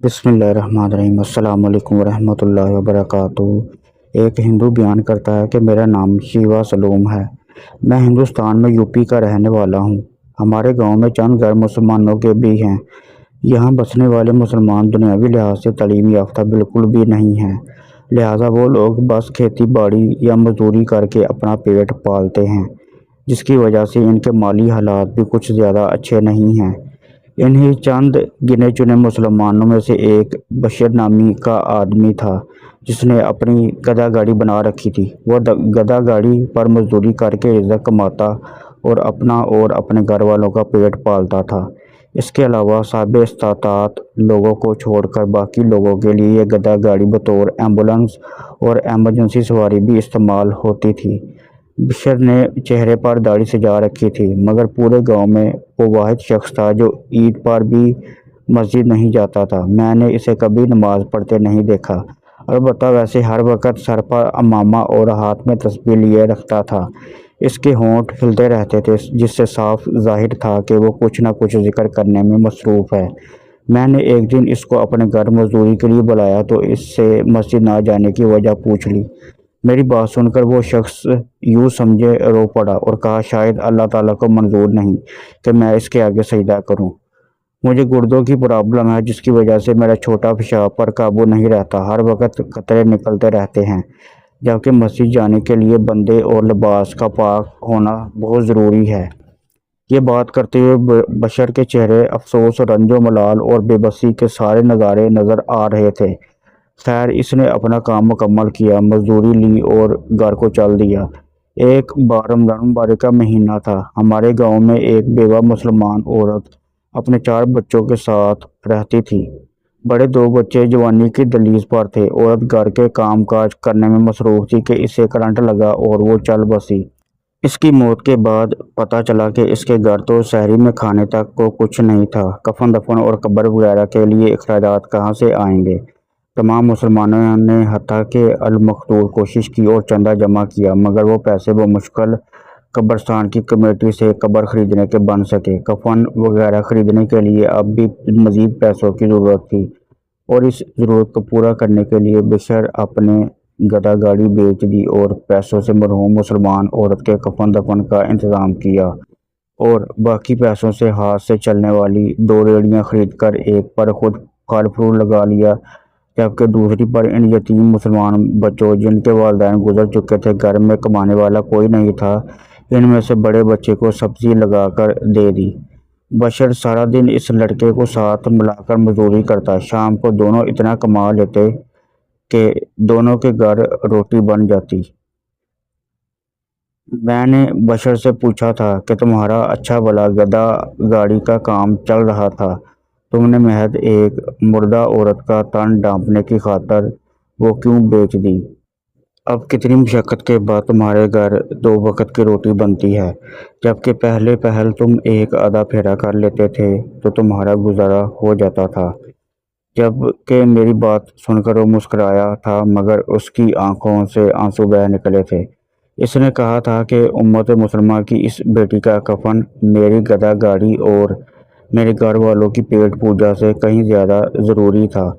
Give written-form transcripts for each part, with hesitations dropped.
بسم اللہ الرحمن الرحیم۔ السلام علیکم ورحمۃ اللہ وبرکاتہ۔ ایک ہندو بیان کرتا ہے کہ میرا نام شیوا سلوم ہے۔ میں ہندوستان میں یوپی کا رہنے والا ہوں۔ ہمارے گاؤں میں چند غیر مسلمانوں کے بھی ہیں۔ یہاں بسنے والے مسلمان دنیاوی لحاظ سے تعلیم یافتہ بالکل بھی نہیں ہیں، لہٰذا وہ لوگ بس کھیتی باڑی یا مزدوری کر کے اپنا پیٹ پالتے ہیں، جس کی وجہ سے ان کے مالی حالات بھی کچھ زیادہ اچھے نہیں ہیں۔ انہی چند گنے چنے مسلمانوں میں سے ایک بشر نامی کا آدمی تھا جس نے اپنی گدھا گاڑی بنا رکھی تھی۔ وہ گدھا گاڑی پر مزدوری کر کے رزق کماتا اور اپنا اور اپنے گھر والوں کا پیٹ پالتا تھا۔ اس کے علاوہ صاحب استطاعت لوگوں کو چھوڑ کر باقی لوگوں کے لیے یہ گدھا گاڑی بطور ایمبولینس اور ایمرجنسی سواری بھی استعمال ہوتی تھی۔ بشر نے چہرے پر داڑھی سجا رکھی تھی، مگر پورے گاؤں میں وہ واحد شخص تھا جو عید پر بھی مسجد نہیں جاتا تھا۔ میں نے اسے کبھی نماز پڑھتے نہیں دیکھا، البتہ ویسے ہر وقت سر پر عمامہ اور ہاتھ میں تسبیح لیے رکھتا تھا۔ اس کے ہونٹ ہلتے رہتے تھے، جس سے صاف ظاہر تھا کہ وہ کچھ نہ کچھ ذکر کرنے میں مصروف ہے۔ میں نے ایک دن اس کو اپنے گھر مزدوری کے لیے بلایا تو اس سے مسجد نہ جانے کی وجہ پوچھ لی۔ میری بات سن کر وہ شخص یوں سمجھے رو پڑا اور کہا، شاید اللہ تعالیٰ کو منظور نہیں کہ میں اس کے آگے سجدہ کروں۔ مجھے گردوں کی پرابلم ہے، جس کی وجہ سے میرا چھوٹا پیشاب پر قابو نہیں رہتا، ہر وقت قطرے نکلتے رہتے ہیں، جبکہ مسجد جانے کے لیے بندے اور لباس کا پاک ہونا بہت ضروری ہے۔ یہ بات کرتے ہوئے بشر کے چہرے افسوس، رنج و ملال اور بے بسی کے سارے نظارے نظر آ رہے تھے۔ خیر، اس نے اپنا کام مکمل کیا، مزدوری لی اور گھر کو چل دیا۔ ایک بار رمضان مبارک کا مہینہ تھا۔ ہمارے گاؤں میں ایک بیوہ مسلمان عورت اپنے 4 بچوں کے ساتھ رہتی تھی۔ بڑے 2 بچے جوانی کی دہلیز پر تھے۔ عورت گھر کے کام کاج کرنے میں مصروف تھی کہ اسے کرنٹ لگا اور وہ چل بسی۔ اس کی موت کے بعد پتہ چلا کہ اس کے گھر تو سحری میں کھانے تک کو کچھ نہیں تھا۔ کفن دفن اور قبر وغیرہ کے لیے اخراجات کہاں سے آئیں گے؟ تمام مسلمانوں نے حتیٰ کہ المقدور کوشش کی اور چندہ جمع کیا، مگر وہ پیسے بمشکل قبرستان کی کمیٹی سے قبر خریدنے کے بن سکے۔ کفن وغیرہ خریدنے کے لیے اب بھی مزید پیسوں کی ضرورت تھی، اور اس ضرورت کو پورا کرنے کے لیے بشر اپنے گدھا گاڑی بیچ دی اور پیسوں سے مرحوم مسلمان عورت کے کفن دفن کا انتظام کیا، اور باقی پیسوں سے ہاتھ سے چلنے والی 2 ریڑیاں خرید کر ایک پر خود پھل فروٹ لگا لیا، جبکہ دوسری پر ان یتیم مسلمان بچوں جن کے والدین گزر چکے تھے۔ گھر میں کمانے والا کوئی نہیں تھا، ان میں سے بڑے بچے کو سبزی لگا کر دے دی۔ بشر سارا دن اس لڑکے کو ساتھ ملا کر مزدوری کرتا۔ شام کو دونوں اتنا کما لیتے کہ دونوں کے گھر روٹی بن جاتی۔ میں نے بشر سے پوچھا تھا کہ تمہارا اچھا بھلا گدھا گاڑی کا کام چل رہا تھا، تم نے محض ایک مردہ عورت کا تن ڈھانپنے کی خاطر وہ کیوں بیچ دی؟ اب کتنی مشقت کے بعد تمہارے گھر 2 وقت کی روٹی بنتی ہے، جبکہ پہل تم ایک آدھا پھیرا کر لیتے تھے تو تمہارا گزارا ہو جاتا تھا۔ جب کہ میری بات سن کر وہ مسکرایا تھا، مگر اس کی آنکھوں سے آنسو بہہ نکلے تھے۔ اس نے کہا تھا کہ امت مسلمہ کی اس بیٹی کا کفن میری گدھا گاڑی اور میرے گھر والوں کی پیٹ پوجا سے کہیں زیادہ ضروری تھا،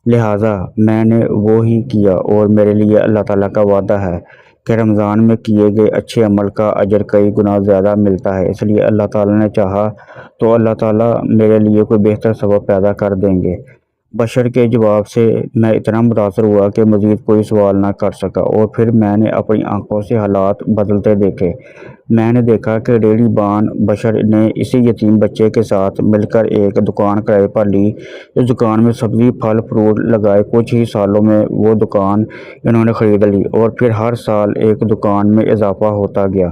لہٰذا میں نے وہ ہی کیا، اور میرے لیے اللہ تعالیٰ کا وعدہ ہے کہ رمضان میں کیے گئے اچھے عمل کا اجر کئی گنا زیادہ ملتا ہے، اس لیے اللہ تعالیٰ نے چاہا تو اللہ تعالیٰ میرے لیے کوئی بہتر سبب پیدا کر دیں گے۔ بشر کے جواب سے میں اتنا متاثر ہوا کہ مزید کوئی سوال نہ کر سکا، اور پھر میں نے اپنی آنکھوں سے حالات بدلتے دیکھے۔ میں نے دیکھا کہ ریڑھی بان بشر نے اسی یتیم بچے کے ساتھ مل کر ایک دکان کرائے پر لی۔ اس دکان میں سبزی پھل فروٹ لگائے۔ کچھ ہی سالوں میں وہ دکان انہوں نے خرید لی، اور پھر ہر سال ایک دکان میں اضافہ ہوتا گیا۔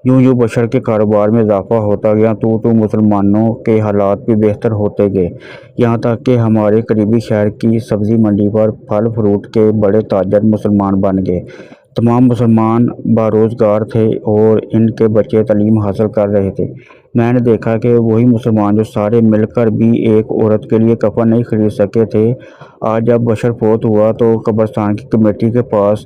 یوں بشر کے کاروبار میں اضافہ ہوتا گیا تو مسلمانوں کے حالات بھی بہتر ہوتے گئے، یہاں تک کہ ہمارے قریبی شہر کی سبزی منڈی پر پھل فروٹ کے بڑے تاجر مسلمان بن گئے۔ تمام مسلمان باروزگار تھے اور ان کے بچے تعلیم حاصل کر رہے تھے۔ میں نے دیکھا کہ وہی مسلمان جو سارے مل کر بھی ایک عورت کے لیے کفن نہیں خرید سکے تھے، آج جب بشر فوت ہوا تو قبرستان کی کمیٹی کے پاس